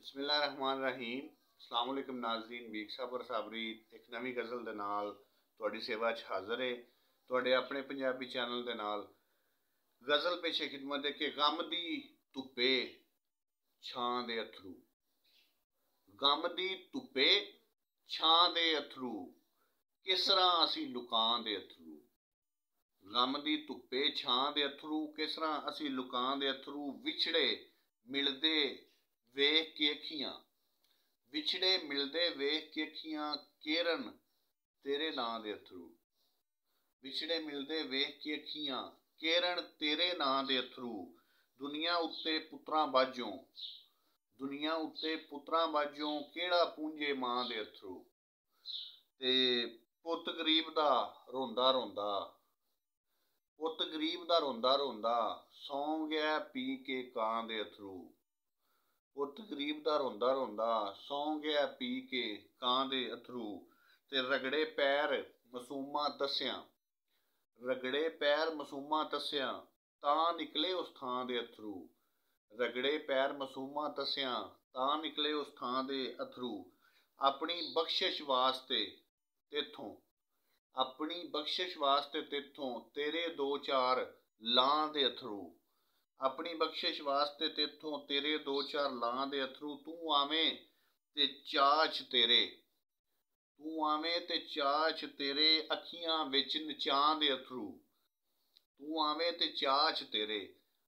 बिस्मिल्लाहिर्रहमानिर्रहीम। अस्सलाम वालेकुम नाज़रीन। ਵੀਕ ਸਾਬਰ ਸਾਬਰੀ ਇੱਕ ਨਵੀਂ ਗਜ਼ਲ ਦੇ ਨਾਲ ਤੁਹਾਡੀ ਸੇਵਾ 'ਚ ਹਾਜ਼ਰ ਹੈ, ਤੁਹਾਡੇ ਆਪਣੇ ਪੰਜਾਬੀ ਚੈਨਲ ਦੇ ਨਾਲ। ਗਜ਼ਲ ਪੇਸ਼ੇ ਖਿਦਮਤ ਹੈ ਕਿ ਗਮ ਦੀ ਧੁੱਪੇ ਛਾਂ ਦੇ ਅਥਰੂ, ਗਮ ਦੀ ਧੁੱਪੇ ਛਾਂ ਦੇ ਅਥਰੂ, ਕਿਸ ਤਰ੍ਹਾਂ ਅਸੀਂ ਲੁਕਾਂ ਦੇ ਅਥਰੂ। ਗਮ ਦੀ ਧੁੱਪੇ ਛਾਂ ਦੇ ਅਥਰੂ, ਕਿਸ ਤਰ੍ਹਾਂ ਅਸੀਂ ਲੁਕਾਂ ਦੇ ਅਥਰੂ। ਵਿਛੜੇ ਮਿਲਦੇ ਵੇਖ ਕੇ ਅੱਖੀਆਂ, ਵਿਛੜੇ ਮਿਲਦੇ ਵੇਖ ਕੇ ਅੱਖੀਆਂ, ਕੇਰਨ ਤੇਰੇ ਨਾਂ ਦੇ ਅਥਰੂ। ਵਿਛੜੇ ਮਿਲਦੇ ਵੇਖ ਕੇ ਅੱਖੀਆਂ, ਕੇਰਨ ਤੇਰੇ ਨਾਂ ਦੇ ਅਥਰੂ। ਦੁਨੀਆ ਉੱਤੇ ਪੁੱਤਰਾਂ ਬਾਝੋਂ, ਦੁਨੀਆ ਉੱਤੇ ਪੁੱਤਰਾਂ ਬਾਝੋਂ, ਕਿਹੜਾ ਪੂੰਝੇ ਮਾਂ ਦੇ ਅਥਰੂ। ਤੇ ਪੁੱਤ ਗਰੀਬ ਦਾ ਰੋਂਦਾ ਰੋਂਦਾ, ਪੁੱਤ ਗਰੀਬ ਦਾ ਰੋਂਦਾ ਰੋਂਦਾ, ਸੌਂ ਗਿਆ ਪੀ ਕੇ ਕਾਂ ਦੇ ਅਥਰੂ। ਪੁੱਤ ਗਰੀਬ ਦਾ ਰੋਂਦਾ ਰੋਂਦਾ, ਸੌਂ ਗਿਆ ਪੀ ਕੇ ਕਾਂ ਦੇ ਅਥਰੂ। ਤੇ ਰਗੜੇ ਪੈਰ ਮਾਸੂਮਾਂ ਦੱਸਿਆਂ, ਰਗੜੇ ਪੈਰ ਮਾਸੂਮਾਂ ਦੱਸਿਆਂ, ਤਾਂ ਨਿਕਲੇ ਉਸ ਥਾਂ ਦੇ ਅਥਰੂ। ਰਗੜੇ ਪੈਰ ਮਾਸੂਮਾਂ ਦੱਸਿਆਂ, ਤਾਂ ਨਿਕਲੇ ਉਸ ਥਾਂ ਦੇ ਅਥਰੂ। ਆਪਣੀ ਬਖਸ਼ਿਸ਼ ਵਾਸਤੇ ਤੇਥੋਂ, ਆਪਣੀ ਬਖਸ਼ਿਸ਼ ਵਾਸਤੇ ਤੇਥੋਂ, ਤੇਰੇ ਦੋ ਚਾਰ ਲਾਂ ਦੇ ਅਥਰੂ। ਆਪਣੀ ਬਖਸ਼ਿਸ਼ ਵਾਸਤੇ ਤੇਥੋਂ, ਤੇਰੇ ਦੋ ਚਾਰ ਲਾਂ ਦੇ ਅਥਰੂ। ਤੂੰ ਆਵੇਂ ਤੇ ਚਾਚ ਤੇਰੇ, ਤੂੰ ਆਵੇਂ ਤੇ ਚਾਚ ਤੇਰੇ, ਅੱਖੀਆਂ ਵਿੱਚ ਨਚਾਂ ਦੇ ਅਥਰੂ। ਤੂੰ ਆਵੇਂ ਤੇ ਚਾਚ ਤੇਰੇ,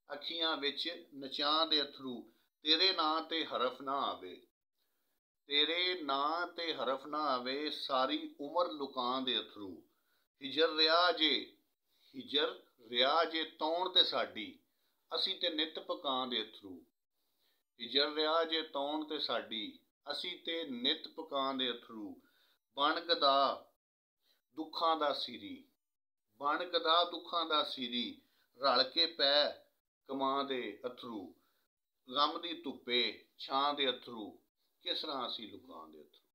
ਅੱਖੀਆਂ ਵਿੱਚ ਨਚਾਂ ਦੇ ਅਥਰੂ। ਤੇਰੇ ਨਾਂ ਤੇ ਹਰਫ ਨਾ ਆਵੇ, ਤੇਰੇ ਨਾਂ ਤੇ ਹਰਫ ਨਾ ਆਵੇ, ਸਾਰੀ ਉਮਰ ਲੁਕਾਂ ਦੇ ਅਥਰੂ। ਹਿਜਰ ਰਿਹਾ ਜੇ, ਹਿਜਰ ਰਿਹਾ ਜੇ ਤੌਣ ਤੇ ਸਾਡੀ, ਅਸੀਂ ਤੇ ਨਿੱਤ ਪਕਾਂ ਦੇ ਅਥਰੂ। ਹਿਜਰ ਰਿਹਾ ਜੇ ਤੌਣ ਤੇ ਸਾਡੀ, ਅਸੀਂ ਤੇ ਨਿੱਤ ਪਕਾਂ ਦੇ ਅਥਰੂ। ਬਣ ਗਦਾ ਦੁੱਖਾਂ ਦਾ ਸੀਰੀ, ਬਣ ਗਦਾ ਦੁੱਖਾਂ ਦਾ ਸੀਰੀ, ਰਲ ਕੇ ਪੈ ਕਮਾਂ ਦੇ ਅਥਰੂ। ਗਮ ਦੀ ਧੁੱਪੇ ਛਾਂ ਦੇ ਅਥਰੂ, ਕਿਸ ਤਰ੍ਹਾਂ ਅਸੀਂ ਲੁਕਾਂ ਦੇ ਅਥਰੂ।